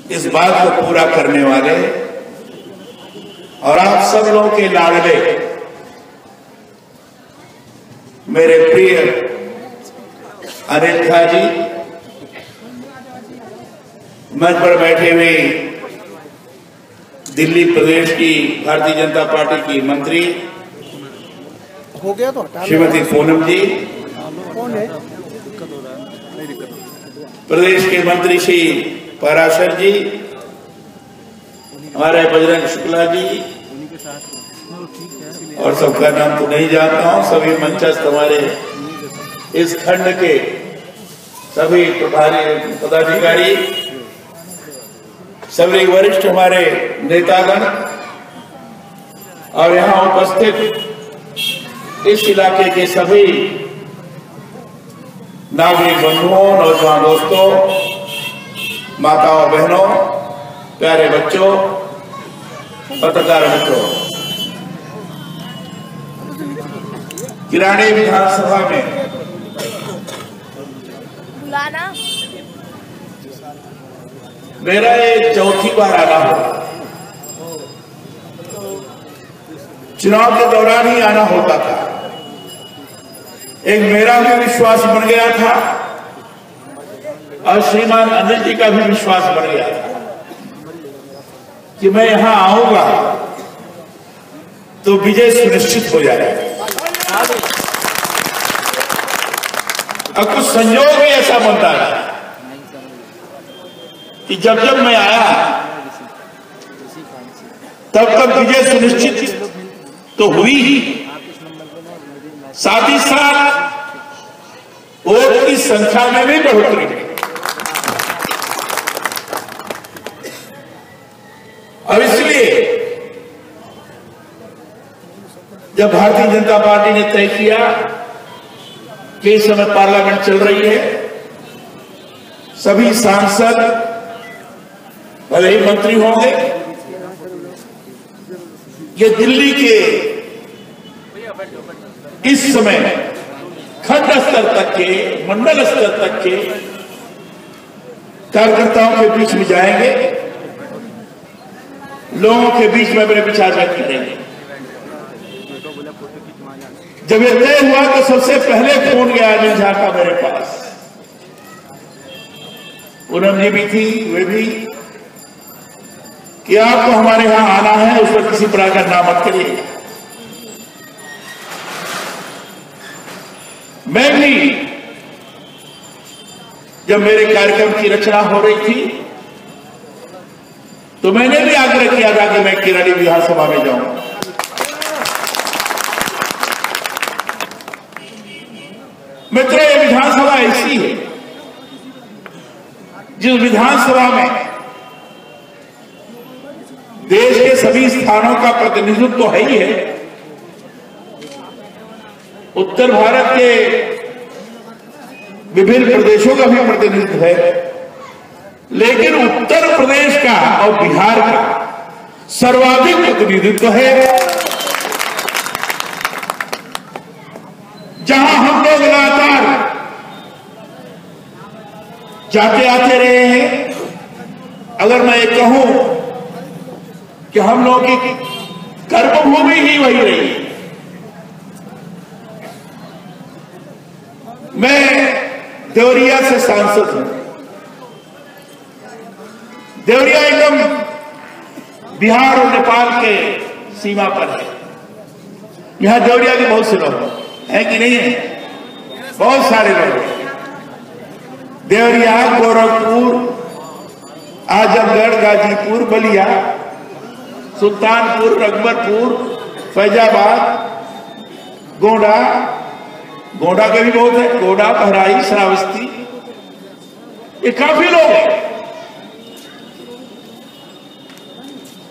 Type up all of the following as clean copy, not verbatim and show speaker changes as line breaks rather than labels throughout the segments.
इस बात को पूरा करने वाले और आप सब लोगों के लाडले मेरे प्रिय अनिल झा जी, मंच पर बैठे हुए दिल्ली प्रदेश की भारतीय जनता पार्टी की मंत्री
हो गया तो
श्रीमती पूनम जी, प्रदेश के मंत्री श्री पराशर जी, हमारे बजरंग शुक्ला जी, और सबका नाम तो नहीं जानता हूं। सभी मंचस्थ हमारे इस खंड के सभी प्रभारी पदाधिकारी, सभी वरिष्ठ हमारे नेतागण और यहां उपस्थित इस इलाके के सभी नागरिक बंधुओं, नौजवान दोस्तों, माताओं बहनों, प्यारे बच्चों, पत्रकार मित्रों, किराड़ी विधानसभा में मेरा ये चौथी बार आना होगा। चुनाव के दौरान ही आना होता था। एक मेरा भी विश्वास बन गया था और श्रीमान अनिल जी का भी विश्वास बन गया था कि मैं यहां आऊंगा तो विजय सुनिश्चित हो जाएगा। अब कुछ संयोग ही ऐसा बनता है कि जब जब मैं आया तब तक विजय सुनिश्चित तो हुई ही, साथ ही साथ वोट की संख्या में भी बढ़ोतरी हुई। और इसलिए जब भारतीय जनता पार्टी ने तय किया कि इस समय पार्लियामेंट चल रही है, सभी सांसद भले ही मंत्री होंगे, ये दिल्ली के इस समय खंड स्तर तक के, मंडल स्तर तक के कार्यकर्ताओं के बीच में जाएंगे, लोगों के बीच में अपने विचार व्यक्त करेंगे। जब ये तय हुआ तो सबसे पहले फोन गया अनिल झा का मेरे पास। पूनम जी भी थी, वे भी, कि आपको हमारे यहां आना है, उस पर किसी प्रकार का नाम मत करिए। मैं भी जब मेरे कार्यक्रम की रचना हो रही थी तो मैंने भी आग्रह किया था कि मैं किराड़ी विधानसभा में जाऊं। मित्रों, ये विधानसभा ऐसी है जिस विधानसभा में देश के सभी स्थानों का प्रतिनिधित्व तो है ही है। उत्तर भारत के विभिन्न प्रदेशों का भी प्रतिनिधित्व है, लेकिन उत्तर प्रदेश का और बिहार का सर्वाधिक प्रतिनिधित्व है, जहां हम लोग लगातार जाते आते रहे हैं। अगर मैं ये कहूं कि हम लोग की कर्मभूमि ही वही रही है। मैं देवरिया से सांसद हूं। देवरिया एकदम बिहार और नेपाल के सीमा पर है। यहां देवरिया के बहुत से लोग हैं कि नहीं है? बहुत सारे लोग हैं। देवरिया, गोरखपुर, आजमगढ़, गाजीपुर, बलिया, सुल्तानपुर, रघुवरपुर, फैजाबाद, गोंडा, गोंडा के भी बहुत है, गोंडा, बहराइच, श्रावस्ती, ये काफी लोग हैं।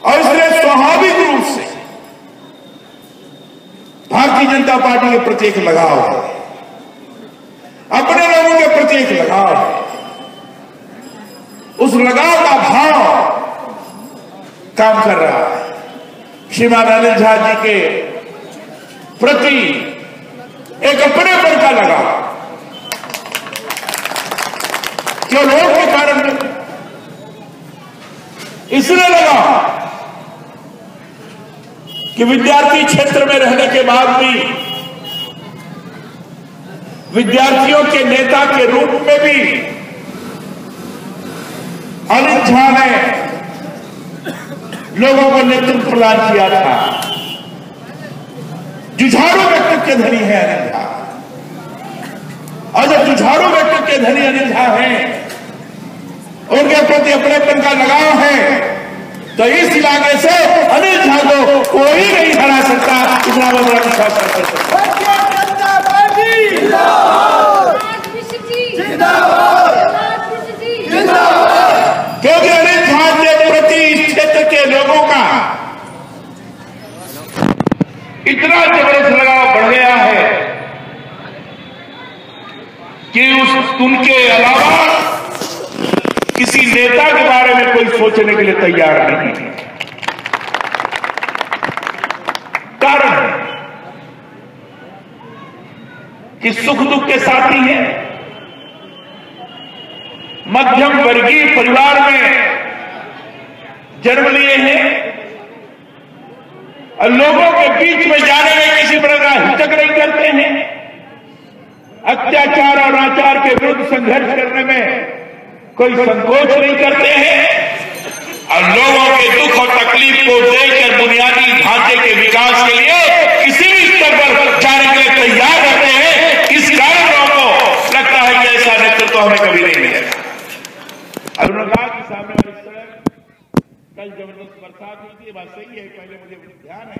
और इसलिए स्वाभाविक रूप से भारतीय जनता पार्टी के प्रति एक लगाव है, अपने लोगों के प्रति एक लगाव है। उस लगाव का भाव काम कर रहा है। श्रीमान अनिल झा जी के प्रति एक अपनेपन का लगाव, क्यों लोग के कारण इसलिए लगा कि विद्यार्थी क्षेत्र में रहने के बाद भी विद्यार्थियों के नेता के रूप में भी अनिल झा ने लोगों को नेतृत्व प्रदान किया था। जुझारू व्यक्तित्व के धनी है अनिल झा, और जब जुझारू व्यक्तित्व के धनी अनिल झा हैं, उनके प्रति अपनेपन का लगाव है, तो इस इलाके से अनिल झा को कोई नहीं हरा सकता। इतना बड़ा विश्वास कर सकता। क्योंकि अनिल झा के प्रति इस क्षेत्र के लोगों का इतना जबरदस्त लगाव बढ़ गया है कि उनके अलावा किसी नेता के बारे में कोई सोचने के लिए तैयार नहीं है। कारण है कि सुख दुख के साथी हैं, मध्यम वर्गीय परिवार में जन्म लिए हैं और लोगों के बीच में जाने में किसी प्रकार का हिचक नहीं करते हैं। अत्याचार और अनाचार के विरुद्ध संघर्ष करने में कोई संकोच नहीं करते हैं और लोगों के दुख और तकलीफ को देखकर बुनियादी ढांचे के विकास के लिए किसी भी स्तर पर जाने के लिए तैयार रहते हैं। इस कारण लोगों को लगता है कि ऐसा नेतृत्व हमें कभी नहीं मिलेगा। और उन्होंने कहा कि सामने वाली सड़क कल जबरदस्त बरसात हुई थी, बात सही है। पहले मुझे ध्यान है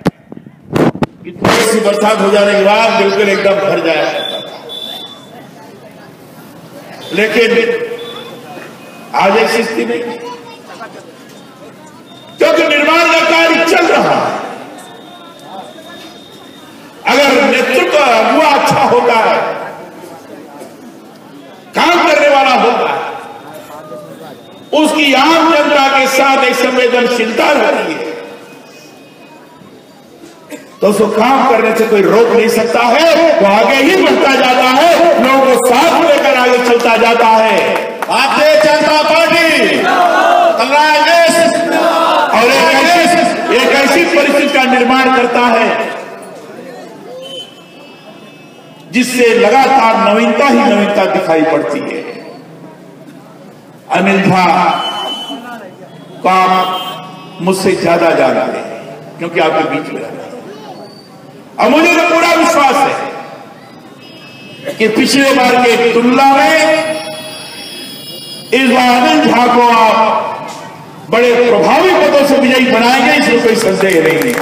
कि थोड़ी सी बरसात हो जाने के बाद बिल्कुल एकदम भर जाया करता था, लेकिन आज ऐसी स्थिति नहीं, क्योंकि निर्माण का कार्य चल रहा है। अगर नेतृत्व अगुआ अच्छा होता है, काम करने वाला होता है, उसकी आम जनता के साथ एक संवेदनशीलता रहती है, तो उसको काम करने से कोई रोक नहीं सकता है। वो आगे ही बढ़ता जाता है, लोगों को साथ लेकर आगे चलता जाता है। भारतीय जनता पार्टी और एक ऐसी परिस्थिति का निर्माण करता है जिससे लगातार नवीनता ही नवीनता दिखाई पड़ती है। अनिल झा को आप मुझसे ज्यादा जानते हैं क्योंकि आपके बीच में रहते हैं, और मुझे तो पूरा विश्वास है कि पिछले बार के तुलना में इस बार अनिल झा को आप बड़े प्रभावी पदों से विजयी बनाएंगे, इसमें कोई संदेह नहीं है।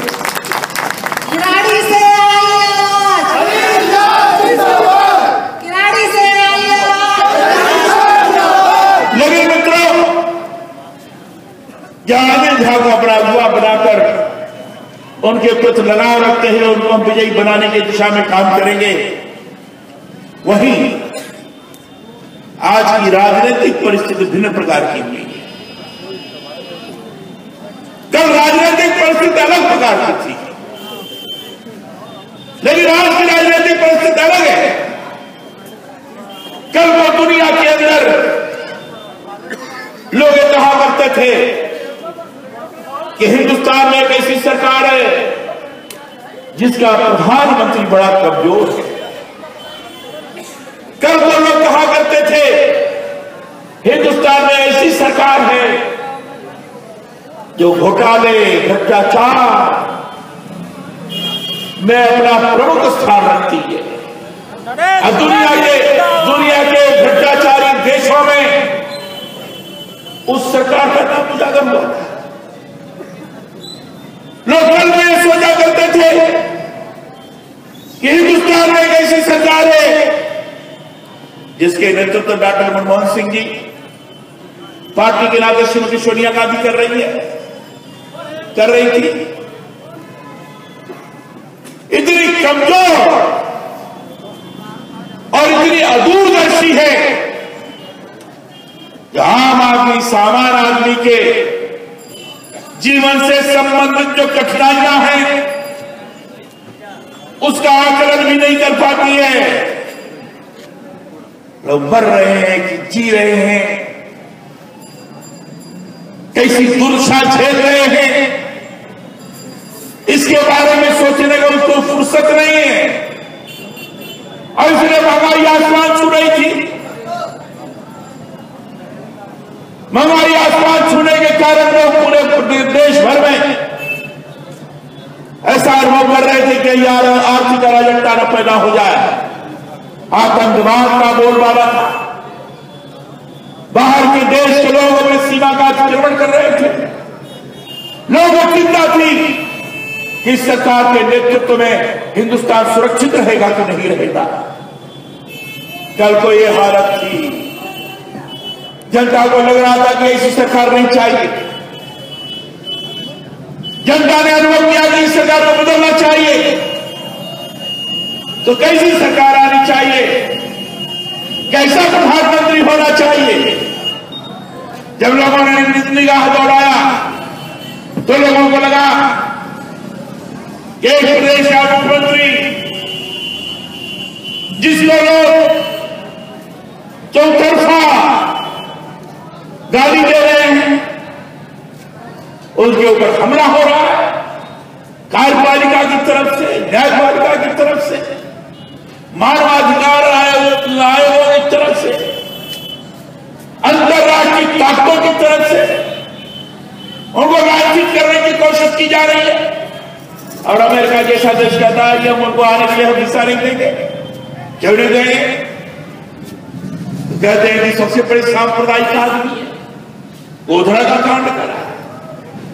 किराड़ी से
लेकिन मित्रों, जहां अनिल झा को अपना अगुआ बनाकर उनके प्रति लगाव रखते हैं, उनको हम विजयी बनाने की दिशा में काम करेंगे, वहीं आज की राजनीतिक परिस्थिति भिन्न प्रकार की हुई है। कल राजनीतिक परिस्थिति अलग प्रकार की थी, लेकिन आज की राजनीतिक परिस्थिति अलग है। कल वो दुनिया के अंदर लोग ये कहा करते थे कि हिंदुस्तान में एक ऐसी सरकार है जिसका प्रधानमंत्री बड़ा कमजोर है। कल वो लोग कहा करते थे हिंदुस्तान में ऐसी सरकार है जो घोटाले भ्रष्टाचार में अपना प्रमुख स्थान रखती है। अब दुनिया के भ्रष्टाचारी देशों में उस सरकार का नाम उजागर हुआ था। लोग कल में ये सोचा करते थे कि हिंदुस्तान में एक ऐसी सरकार है जिसके नेतृत्व डॉक्टर मनमोहन सिंह जी, पार्टी के नाते श्रीमती सोनिया गांधी कर रही थी। इतनी कमजोर और इतनी अदूरदर्शी है कि आम आदमी, सामान्य आदमी के जीवन से संबंधित जो कठिनाइयां हैं उसका आकलन भी नहीं कर पाती है। लोग मर रहे हैं कि जी रहे हैं, कैसी दुर्दशा झेल रहे हैं, इसके बारे में सोचने का उसको फुर्सत नहीं है। और इसलिए महंगाई आसमान छू रही थी। महंगाई आसमान छूने के कारण लोग पूरे देश भर में ऐसा अनुभव कर रहे थे कि यार आर्थिक अराजकता न पैदा हो जाए। आतंकवाद का बोलबाला था। बाहर के देश के लोग अपनी सीमा का अतिक्रमण कर रहे थे। लोगों को चिंता थी कि सरकार के नेतृत्व में हिंदुस्तान सुरक्षित रहेगा कि नहीं रहेगा। कल को ये हालत थी, जनता को लग रहा था कि ऐसी सरकार नहीं चाहिए। जनता ने अनुभव किया कि इस सरकार को बदलना चाहिए। तो कैसी सरकार आनी चाहिए, कैसा प्रधानमंत्री होना चाहिए। जब लोगों ने निगाह दौड़ाया तो लोगों को लगा कि एक प्रदेश का मुख्यमंत्री जिसको लोग चौतरफा गाली दे रहे हैं, उनके ऊपर हमला हो रहा है कार्यपालिका की तरफ से, न्यायपालिका की तरफ से, मानवाधिकार आयोगों की तरफ से, अंतर्राष्ट्रीय ताकतों की तरफ से उनको लांछित करने की कोशिश की जा रही है। और अमेरिका जैसा देश कहता है कि हम उनको आने के लिए हम हिस्सा नहीं देंगे। क्यों नहीं देंगे? कहते हैं कि सबसे बड़े सांप्रदायिक आदमी है, गोधरा का कांड करा,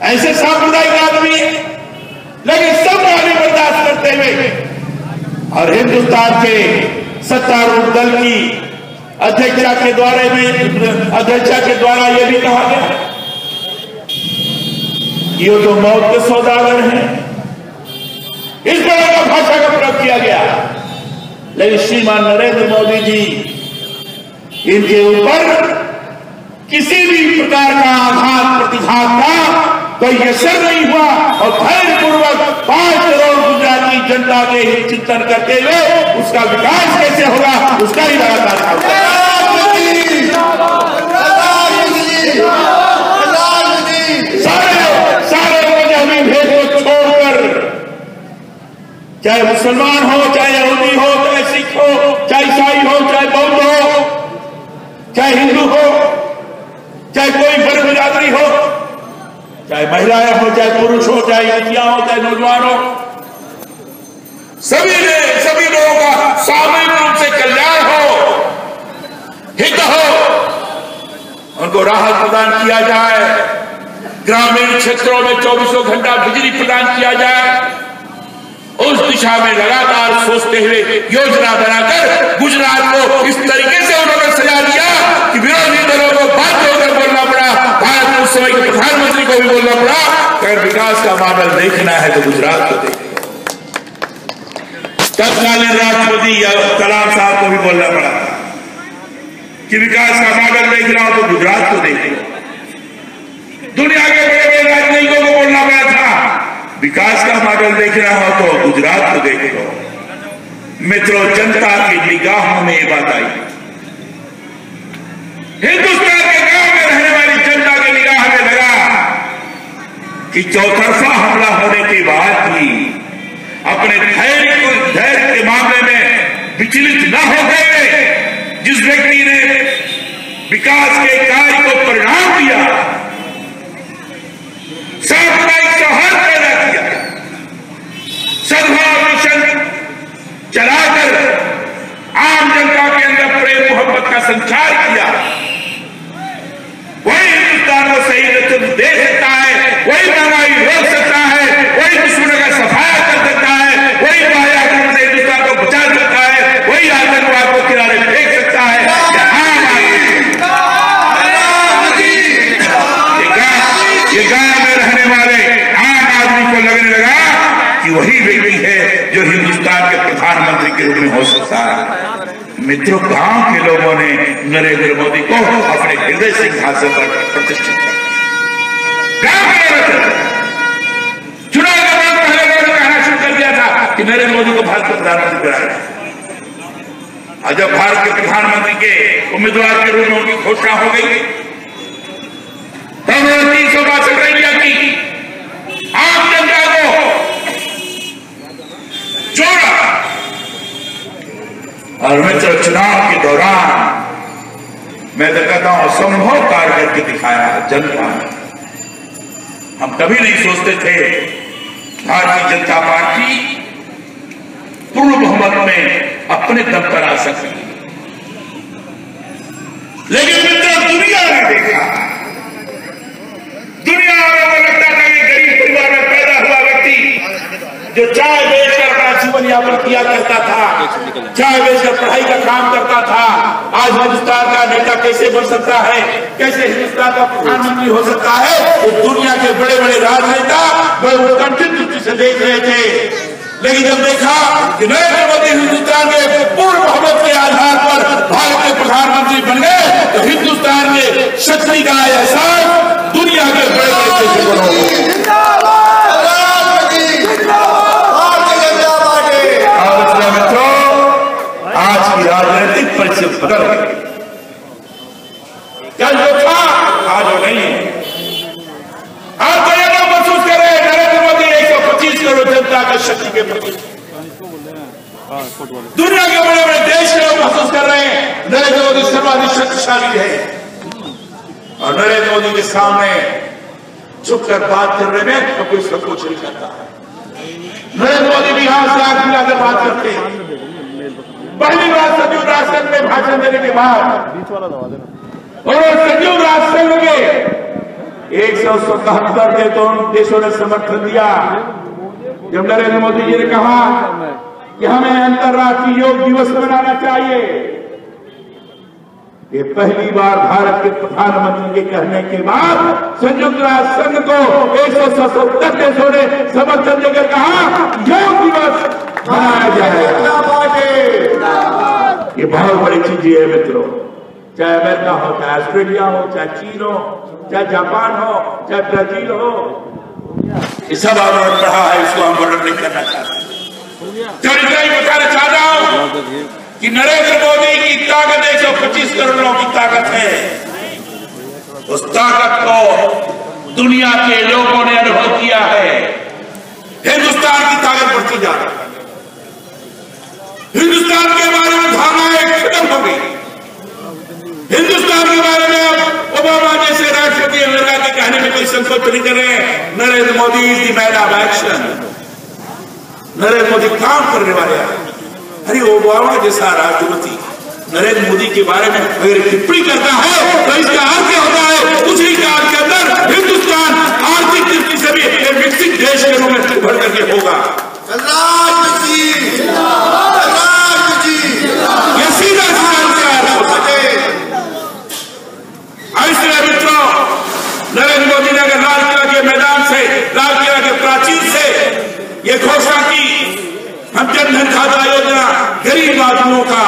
ऐसे सांप्रदायिक आदमी है, लेकिन सब गाली बर्दाश्त करते हुए और हिंदुस्तान के सत्तारूढ़ दल की अध्यक्षा के द्वारा यह भी कहा गया ये तो मौत के सौदागर हैं। इस तरह का भाषा का प्रयोग किया गया। लेकिन श्रीमान नरेंद्र मोदी जी, इनके ऊपर किसी भी प्रकार का आघात प्रतिघात का कोई असर नहीं हुआ और धैर्यपूर्वक 5 करोड़ गुजराती जनता के हित चिंतन करते हुए उसका विकास कैसे होगा उसका ही लगातार सारे मजहबी भेद को छोड़कर, चाहे मुसलमान हो, चाहे यहूदी हो, चाहे सिख हो, चाहे ईसाई हो, चाहे बौद्ध हो, चाहे हिंदू हो, चाहे कोई वर्ग बिरादरी हो, चाहे महिलाएं हो, चाहे पुरुष हो, चाहे युवतियां हो, चाहे नौजवान हो, सभी लोगों का सामूहिक रूप से कल्याण हो, हित हो, उनको राहत प्रदान किया जाए। ग्रामीण क्षेत्रों में 24 घंटा बिजली प्रदान किया जाए। उस दिशा में लगातार सोचते हुए योजना बनाकर गुजरात को इस तरीके से उन्होंने सजा दिया कि विरोधी दलों को बाध्य होकर बोलना पड़ा, भारत में उस समय के प्रधानमंत्री को भी बोलना पड़ा अगर विकास का मॉडल देखना है तो गुजरात को देखो। तत्कालीन राष्ट्रपति कलाम साहब को भी बोलना पड़ा कि विकास का मॉडल देखना हो तो गुजरात को देखो। दुनिया के बड़े बड़े राजनयिकों को बोलना पड़ा था विकास का मॉडल देखना हो तो गुजरात को देखो। मित्रों, जनता की निगाहों में ये बात आई। हिंदुस्तान के गांव में रहने वाली जनता की निगाह में लगा कि चौतरफा हमला होने के बाद भी अपने धैर्य के मामले में विचलित न हो गए। जिस व्यक्ति ने विकास के कार्य को परिणाम दिया, सांप्रदायिक सौहार्द पैदा किया, सद्भाव मिशन चलाकर आम जनता के अंदर प्रेम मोहब्बत का संचार किया, वही हिंदुस्तान को सही नेतृत्व दे सकता है, वही महंगाई रोक सकता है, वही दुश्मनों का सफाया कर सकता है, वही बाह्य आक्रमण से हिंदुस्तान को बचा सकता है, वही आतंकवाद को किनारे फेंक सकता है। ये गांव में रहने वाले आम आदमी को लगने लगा कि वही व्यक्ति है जो हिंदुस्तान के प्रधानमंत्री के रूप में हो सकता है। मित्रों, गांव के लोगों ने नरेंद्र मोदी को अपने हृदय सिंहासन पर प्रतिष्ठित किया। गांव के चुनाव के बाद पहले उन्होंने कहना शुरू कर दिया था कि नरेंद्र मोदी को भारत का प्रधानमंत्री बनाया। और जब भारत के प्रधानमंत्री के उम्मीदवार के रूप में उनकी घोषणा हो गई तो उन्होंने चुनाव के दौरान मैं तो कहता हूं असंभव कार्य करके दिखाया जनता ने। हम कभी नहीं सोचते थे भारतीय जनता पार्टी पूर्ण बहुमत में अपने दम पर आ सकती, लेकिन मित्रों दुनिया ने देखा, दुनिया में लगता था कि गरीब परिवार में पैदा हुआ व्यक्ति जो चाय बेचकर अपना जीवन यापन किया करता था, चाय बेचकर पढ़ाई का काम करता था, आज हिंदुस्तान का नेता कैसे बन सकता है, कैसे हिंदुस्तान का प्रधानमंत्री हो सकता है, वो दुनिया के बड़े बड़े राजनेता बड़े उत्कंठित दृष्टि से देख रहे थे। लेकिन जब देखा कि नरेंद्र मोदी हिंदुस्तान के पूर्ण बहुमत के आधार पर भारत के प्रधानमंत्री बन गए, तो हिंदुस्तान के शक्ति का एहसास दुनिया के बड़े बड़े देशों को हो। आज की राजनीतिक परिस्थिति बदल गई। कल जो था आज वो नहीं है। आप तो ये महसूस कर रहे हैं नरेंद्र मोदी 125 करोड़ जनता की शक्ति के प्रति, दुनिया के बड़े बड़े देश के लोग महसूस कर रहे हैं नरेंद्र मोदी सर्वाधिक शक्तिशाली है, और नरेंद्र मोदी के सामने झुककर बात करने में तो कोई संकोच नहीं करता। नरेंद्र मोदी बिहार से आग मिलाकर बात करते हैं। पहली बार संयुक्त राष्ट्र संघ में भाषण देने के बाद और संयुक्त राष्ट्र संघ के 177 देशों ने समर्थन दिया जब नरेंद्र मोदी जी ने कहा कि हमें अंतर्राष्ट्रीय योग दिवस मनाना चाहिए। ये पहली बार भारत के प्रधानमंत्री के कहने के बाद संयुक्त राष्ट्र संघ को 177 देशों ने समर्थन देकर कहा योग दिवस मनाया जाएगा। ये बहुत बड़ी चीज है मित्रों, चाहे अमेरिका हो, चाहे ऑस्ट्रेलिया हो, चाहे चीन हो, चाहे जापान हो, चाहे ब्राजील हो, ये सब आंदोलन बढ़ा है, इसको हम वर्णन नहीं करना चाहते। इतना ही बताना चाहता हूं कि नरेंद्र मोदी की ताकत 125 करोड़ लोगों की ताकत है। उस ताकत को दुनिया के लोगों ने अनुभव किया है। हिंदुस्तान की ताकत बढ़ती जा रही है। हिंदुस्तान के बारे में धारणाएं खत्म हो गई। हिंदुस्तान के बारे में अब ओबामा जैसे राष्ट्रपति अमेरिका के कहने में कोई संकोच नहीं कर रहे हैं। Narendra Modi is the man of action. Narendra Modi काम करने वाले हैं। अरे ओबामा जैसा राष्ट्रपति नरेंद्र मोदी के बारे में अगर टिप्पणी करता है तो इसका अर्थ क्या होता है? कुछ ही काल के अंदर हिंदुस्तान आर्थिक दृष्टि से भी एक विकसित देश के रूप में उभर करके होगा। ये सीधा इसलिए मित्रों नरेंद्र मोदी ने अगर लाल किला के मैदान से, लाल किला के प्राचीर से ये घोषणा की हम जनधन खाता योजना गरीब आदमियों का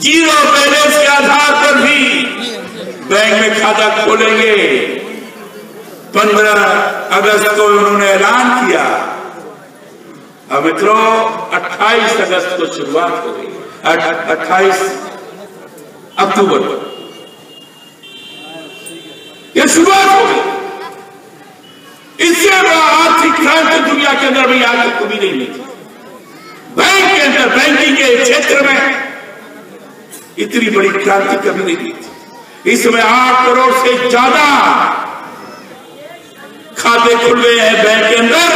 जीरो बैलेंस के आधार पर भी बैंक में खाता खोलेंगे। 15 अगस्त को उन्होंने ऐलान किया। अब मित्रों 28 अगस्त को शुरुआत हो गई, 28 अक्टूबर को यह शुरुआत हो गई। इससे बड़ा आर्थिक क्रांति दुनिया के अंदर भी आज तक कभी नहीं हुई थी। बैंक के अंदर, बैंकिंग के क्षेत्र में इतनी बड़ी क्रांति कभी नहीं हुई थी। इस समय 8 करोड़ से ज्यादा खाते खुल गए हैं बैंक के अंदर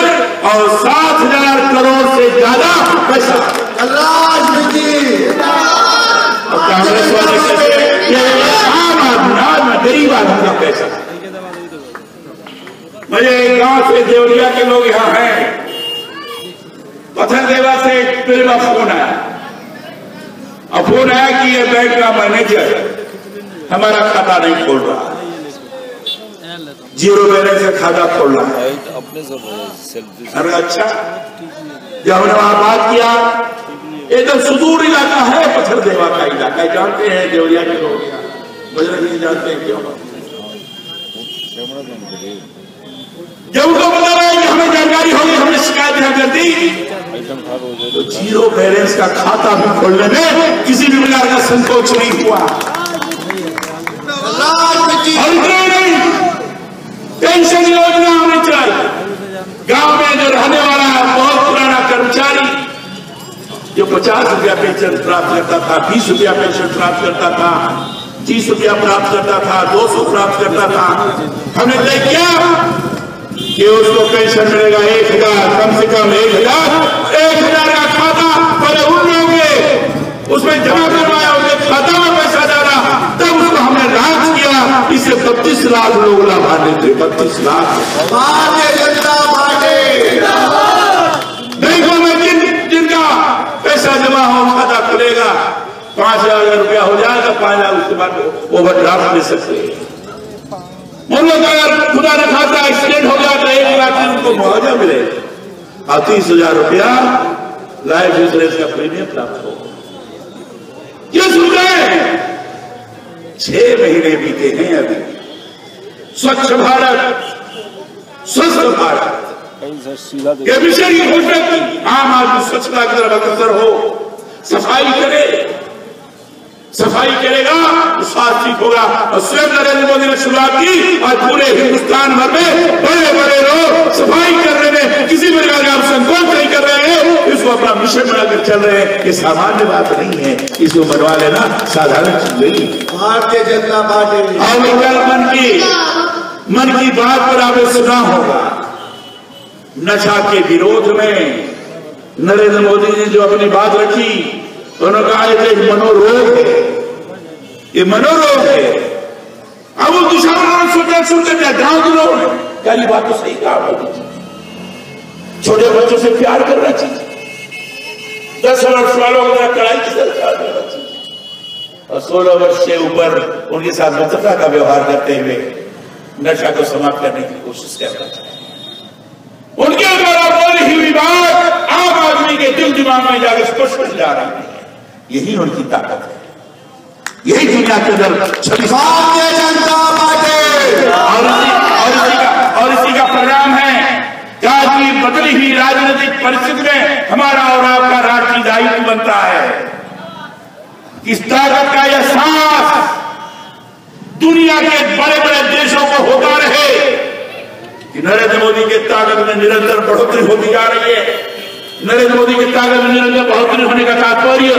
और 7,000 करोड़ से ज्यादा पैसा कांग्रेस वाले आम आदमी, गरीब आदमी का पैसा। मुझे गांव से देवरिया के लोग यहाँ हैं, पथरदेवा से मेरा फोन आया और फोन आया कि ये बैंक का मैनेजर हमारा खाता नहीं खोल रहा, जीरो बैलेंस से खाता खोलना है। अरे अच्छा, जब हमने वहां बात किया, एकदम सुदूर इलाका है, पथरदेवा का इलाका, जानते हैं देवरिया के लोग, बजरंगी जानते हैं क्यों। जब उनको पता लगा कि हमें जानकारी होगी, हमने शिकायत यहाँ कर दी, तो जीरो बैलेंस का खाता भी खोलने में किसी भी प्रकार का संकोच नहीं हुआ। और इतना नहीं, पेंशन योजना होनी चाहिए। गांव में जो रहने वाला बहुत पुराना कर्मचारी जो 50 रुपया पेंशन प्राप्त करता था, 20 रुपया पेंशन प्राप्त करता था, 30 रुपया प्राप्त करता था, 200 प्राप्त करता था। हमने तय किया कि उसको पेंशन मिलेगा 1000, कम से कम 1000 का खाता पहले उन लोगों के उसमें जमा करवाया, उनके खाता में पैसा डाला, तब उसको हमने लॉन्च किया। इससे 32 लाख लोग लाभान्वित थे। 32 लाख। भारतीय जनता पार्टी बैंकों में जिनका पैसा जमा हो, खाता खुलेगा, 5000 रुपया हो जाएगा, 5000 उसके बाद ओवरड्राफ्ट ले सकते हैं। उन लोग अगर खुदा न खाता एक्सीडेंट हो जाए तो 1 लाख उनको मुआवजा मिलेगा और 30,000 रुपया लाइफ इंश्योरेंस का प्रीमियम प्राप्त हो। ये सुन रहे हैं, 6 महीने बीते हैं अभी। स्वच्छ भारत, स्वस्थ भारत के विषय की घोषणा की। आम आदमी स्वच्छता की तरफ अग्रसर हो, सफाई करे, सफाई करेगा तो स्वास्थ्य ठीक होगा। और स्वयं नरेंद्र मोदी ने शुरुआत की और पूरे हिंदुस्तान भर में बड़े बड़े लोग सफाई करने में किसी प्रकार का संकोच नहीं कर रहे हैं, इसको अपना मिशन बनाकर चल रहे हैं। ये सामान्य बात नहीं है, इसको बनवा लेना साधारण चीज नहीं। भारतीय जनता पार्टी और मन की बात पर आपने सुना होगा, नशा के विरोध में नरेंद्र मोदी ने जो अपनी बात रखी, उन्होंने कहा ये मनोरोग है, ये मनोरोग है। अब वो दूसरा उन्होंने सोचकर क्या गांव के लोग क्या ये बात तो सही कहा मोदी जी। छोटे बच्चों से प्यार करना चाहिए, 10 वर्ष वालों को कड़ाई की सरकार करना चाहिए और 16 वर्ष से ऊपर उनके साथ मित्रता का व्यवहार करते हुए नशा को समाप्त करने की कोशिश करना चाहिए। उनके द्वारा बोली हुई बात आम आदमी के दिल दिमाग में जाकर स्पष्ट जा रही है। यही उनकी ताकत है, यही दुनिया के अंदर भारतीय जनता पार्टी और इसी का परिणाम है कि आज की बदली हुई राजनीतिक परिस्थिति में हमारा और आपका राष्ट्रीय दायित्व बनता है। इस ताकत का यह एहसास दुनिया के बड़े बड़े देशों को होता रहे कि नरेंद्र मोदी की ताकत में निरंतर बढ़ोतरी होती जा रही है। नरेंद्र मोदी की ताकत में निरंतर बढ़ोतरी होने का तात्पर्य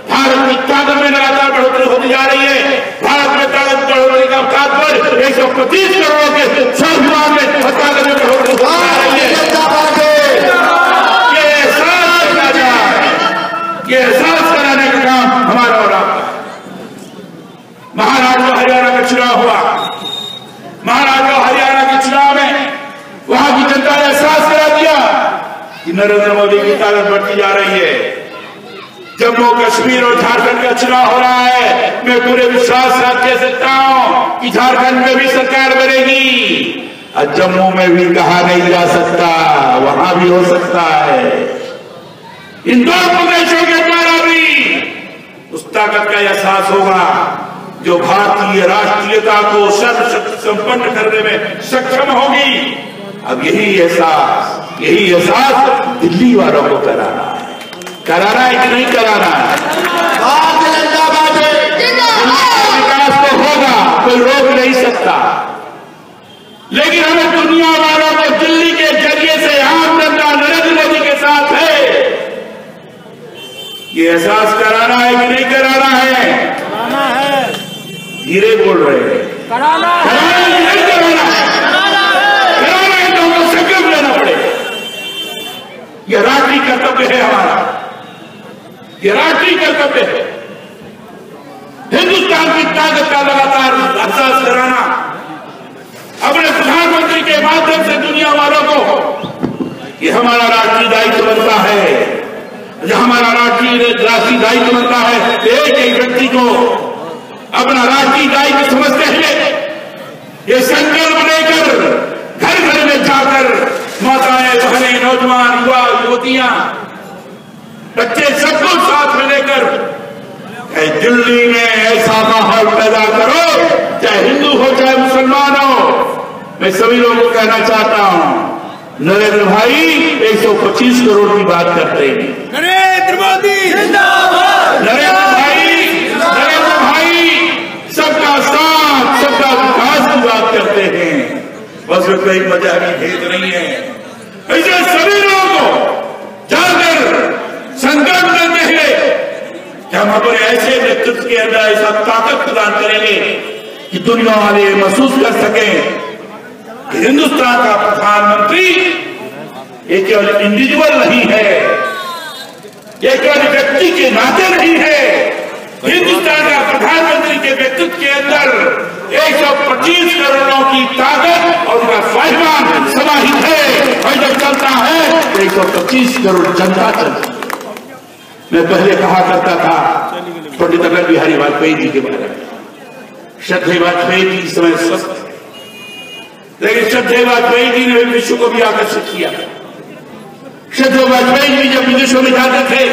भारत की ताकत में लगातार बढ़ोतरी होती जा रही है। भारत में ताकत बढ़ोतरी का तात्पर्य 125 करोड़ के स्वाभिमान में ताकत में बढ़ोतरी हो रही है। ये एहसास कराने का काम हमारा और आपका। महाराष्ट्र और हरियाणा का चुनाव हुआ, महाराष्ट्र और हरियाणा के चुनाव में वहां की जनता ने एहसास करा दिया कि नरेंद्र मोदी की ताकत बढ़ती जा रही है। जम्मू कश्मीर और झारखंड का चुनाव हो रहा है, मैं पूरे विश्वास से कह सकता हूं कि झारखंड में भी सरकार बनेगी और जम्मू में भी कहा नहीं जा सकता, वहां भी हो सकता है। इन दो प्रदेशों के द्वारा भी उस ताकत का एहसास होगा जो भारतीय राष्ट्रीयता को सर्वशक्ति संपन्न करने में सक्षम होगी। अब यही एहसास दिल्ली वालों को कराना है कि नहीं कराना है। भारतीय जनता पार्टी विकास तो होगा, कोई रोक नहीं सकता, लेकिन हमें दुनिया वालों को दिल्ली के जरिए से आम जनता नरेंद्र मोदी के साथ है, ये एहसास कराना है कि नहीं कराना है? कराना है। धीरे बोल रहे हैं, कराना है कि नहीं कराना है? कराना है तो हमको संकल्प लेना पड़ेगा। यह राष्ट्रीय कर्तव्य है हमारा, यह राष्ट्रीय कर्तव्य है। हिंदुस्तान की ताकत का लगातार एहसास कराना, अपने प्रधानमंत्री के माध्यम से दुनिया वालों को ये हमारा राष्ट्रीय दायित्व बनता है। हमारा राष्ट्रीय दायित्व बनता है, एक एक व्यक्ति को अपना राष्ट्रीय दायित्व समझते हुए ये संकल्प लेकर घर घर में जाकर माताएं, बहनें, नौजवान, युवा, युवतियां, बच्चे सबको साथ में लेकर दिल्ली में ऐसा माहौल पैदा करो, चाहे हिंदू हो चाहे मुसलमान हो। मैं सभी लोगों को कहना चाहता हूं, नरेंद्र भाई 125 करोड़ की बात करते हैं, नरेंद्र मोदी जिंदाबाद, नरेंद्र भाई सबका साथ सबका विकास की बात करते हैं। बस कोई मजाकी भेद नहीं है। ऐसे सभी लोगों को जाकर संकल्प लेते हैं हम अपने ऐसे नेतृत्व के अंदर ऐसा ताकत प्रदान करेंगे कि दुनिया वाले महसूस कर सकें कि हिंदुस्तान का प्रधानमंत्री एक केवल इंडिविजुअल नहीं है, एक केवल व्यक्ति के नाते नहीं है। हिंदुस्तान का प्रधानमंत्री के व्यक्तित्व के अंदर 125 करोड़ों की ताकत और उनका स्वाभिमान समाहित है। और जब चलता है तो 125 करोड़ जनता चलती है। मैं पहले कहा करता था पंडित अटल बिहारी वाजपेयी जी के बारे में, श्रद्धेय वाजपेयी जी इस समय स्वस्थ है, लेकिन श्रद्धेय वाजपेयी जी ने विश्व को भी आकर्षित किया। श्रद्धेय वाजपेयी जी जब विदेशों में जाते थे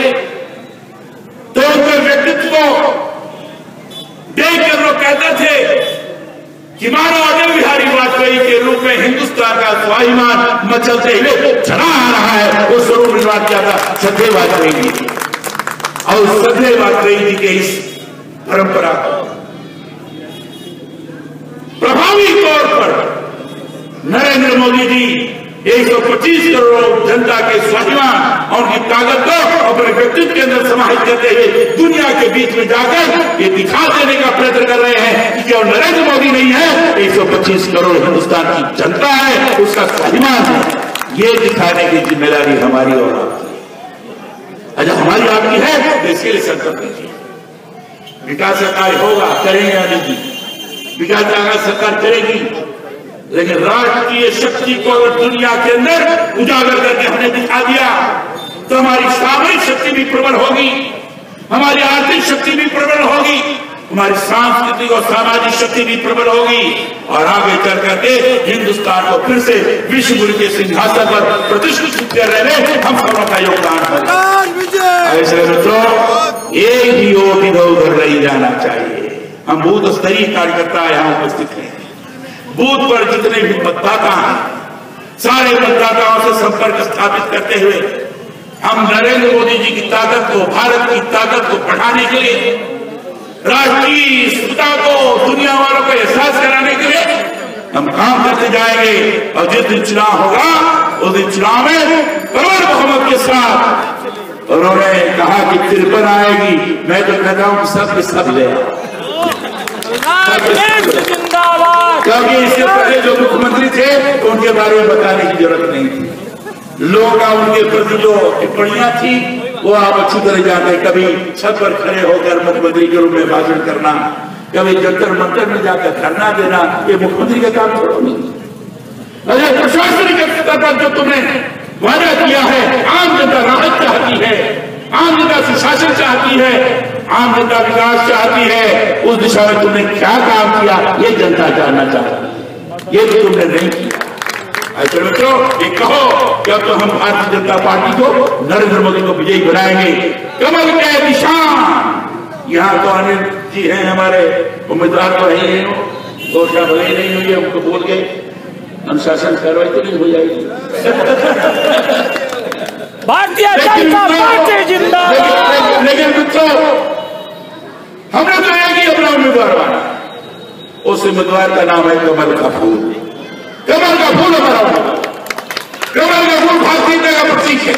तो उनके व्यक्तित्व को देखकर लोग कहते थे कि मानो अटल बिहारी वाजपेयी के रूप में हिंदुस्तान का स्वाभिमान मचलते हुए चला आ रहा है। वो स्वरूप निर्माण किया था श्रद्धेय वाजपेयी जी, और श्रद्धेय वाजपेयी जी के इस परंपरा को प्रभावी तौर पर नरेंद्र मोदी जी 125 करोड़ जनता के स्वाभिमान और उनकी ताकत को अपने व्यक्तित्व के अंदर समाहित करते हुए दुनिया के बीच में जाकर ये दिखा देने का प्रयत्न कर रहे हैं कि केवल नरेंद्र मोदी नहीं है, 125 करोड़ हिंदुस्तान की जनता है, उसका स्वाभिमान है। ये दिखाने की जिम्मेदारी हमारी और आपकी है। अच्छा, हमारी आपकी है तो इसके लिए संकल्प लीजिए। विकास का कार्य होगा, करेंगे या नहीं, विकास का सरकार करेगी, लेकिन राष्ट्रीय शक्ति को अगर दुनिया के अंदर उजागर करके हमने दिखा दिया तो हमारी सामरिक शक्ति भी प्रबल होगी, हमारी आर्थिक शक्ति भी प्रबल होगी, हमारी सांस्कृतिक और सामाजिक शक्ति भी प्रबल होगी, और आगे चल करके हिंदुस्तान को फिर से विश्व गुरु के सिंहासन पर प्रतिष्ठित करने में हम सबों का योगदान है। ऐसे मित्रों, एक भी वोट इधर उधर नहीं जाना चाहिए। हम बूथ स्तरीय कार्यकर्ता यहाँ उपस्थित हैं। बूथ पर जितने भी मतदाता हैं, सारे मतदाताओं से संपर्क स्थापित करते हुए हम नरेंद्र मोदी जी की ताकत को, भारत की ताकत को बढ़ाने के लिए, राष्ट्रीय एकता को दुनिया वालों को एहसास कराने के लिए हम काम करते जाएंगे। और जिस दिन चुनाव होगा उस दिन चुनाव में प्रबल बहुमत के साथ उन्होंने कहा कि 53 आएगी, मैं तो कहता हूं कि सब के सब ले, क्योंकि इससे पहले जो मुख्यमंत्री थे तो उनके बारे में बताने की जरूरत नहीं थी। लोगों का उनके प्रति जो टिप्पणियां थी वो आप अच्छी तरह जानते। कभी छत पर खड़े होकर मुख्यमंत्री के रूप में भाषण करना, कभी जंतर मंतर में जाकर धरना देना, ये मुख्यमंत्री का काम छोड़ो नहीं। अरे प्रशासनिक स्तर पर जो तुमने वादा किया है, आम जनता राहत चाहती है, आम जनता सुशासन चाहती है, आम जनता विकास चाहती है, उस दिशा में तुमने क्या काम किया ये जनता जानना चाहती है। ये भी तुमने नहीं किया। ऐसे मित्रों, ये कहो कि अब तो हम भारतीय जनता पार्टी को, नरेंद्र मोदी को विजयी बनाएंगे। कमल के निशान, यहाँ तो अनिल जी हैं हमारे उम्मीदवार, तो है घोषणा भले ही नहीं हुई, हमको बोल गए अनुशासन कार्रवाई तो नहीं हो जाएगी।
भारतीय जनता पार्टी जिंदाबाद।
लेकिन मित्रों, हमने तो एक ही अपना उम्मीदवार माना, उस उम्मीदवार का नाम है कमल का फूल। कमल का फूल हमारा उम्मीदवार। कमल का फूल भारतीयता का प्रतीक है,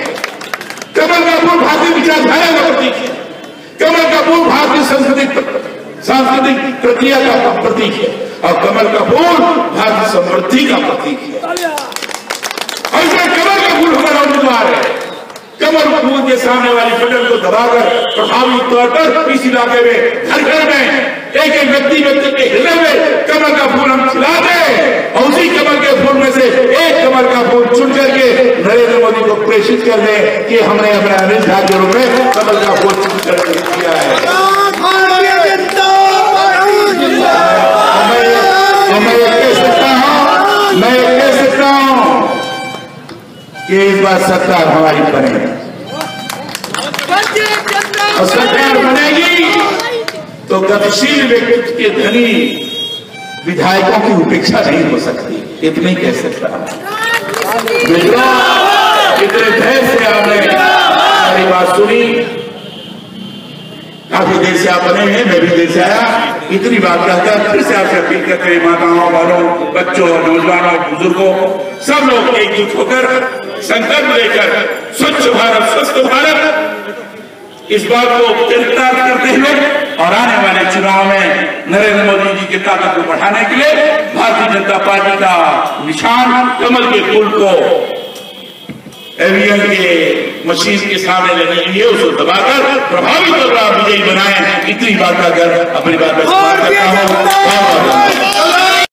कमल का फूल भारतीय विचारधारा का प्रतीक है, कमल का फूल भारतीय सांस्कृतिक प्रक्रिया का प्रतीक है, और कमल का फूल भारतीय समृद्धि का प्रतीक है। ऐसा कमल का फूल हमारा उम्मीदवार है। कमल फूल के सामने वाली बटन को दबाकर प्रभावी तौर पर इस इलाके में घर घर में एक एक व्यक्ति के हृदय में कमल का फूल हम खिला दें, और उसी कमल के फूल में से एक कमल का फूल चुन करके नरेंद्र मोदी को प्रेषित कर दें कि हमने अपने अनिल झा के रूप में कमल का फूल चुन करके किया है। मैं कह सकता हूं कि इस बार सरकार हमारी बनेगी, और सरकार बनेगी तो गतिशील व्यक्तित्व के धनी विधायकों की उपेक्षा नहीं हो सकती। इतना ही कह सकता हूं। इतने धैर्य से आपने हमारी बात सुनी, काफी देर से आप बने हैं, मैं भी देर से आया। इतनी बात कहकर फिर से आपसे अपील करते हैं, माताओं, बहनों, बच्चों, नौजवानों, बुजुर्गों, सब लोग एकजुट होकर संकल्प लेकर स्वच्छ भारत, स्वस्थ भारत, इस बात को चरितार्थ करते हुए और आने वाले चुनाव में नरेंद्र मोदी जी की ताकत को बढ़ाने के लिए भारतीय जनता पार्टी का निशान कमल के फूल को ईवीएम के मशीन के सामने लगी हुई है, उसको दबाकर प्रभावी तौर पर आप विजयी बनाएं। इतनी बात का अगर अपनी बात में करता हूँ।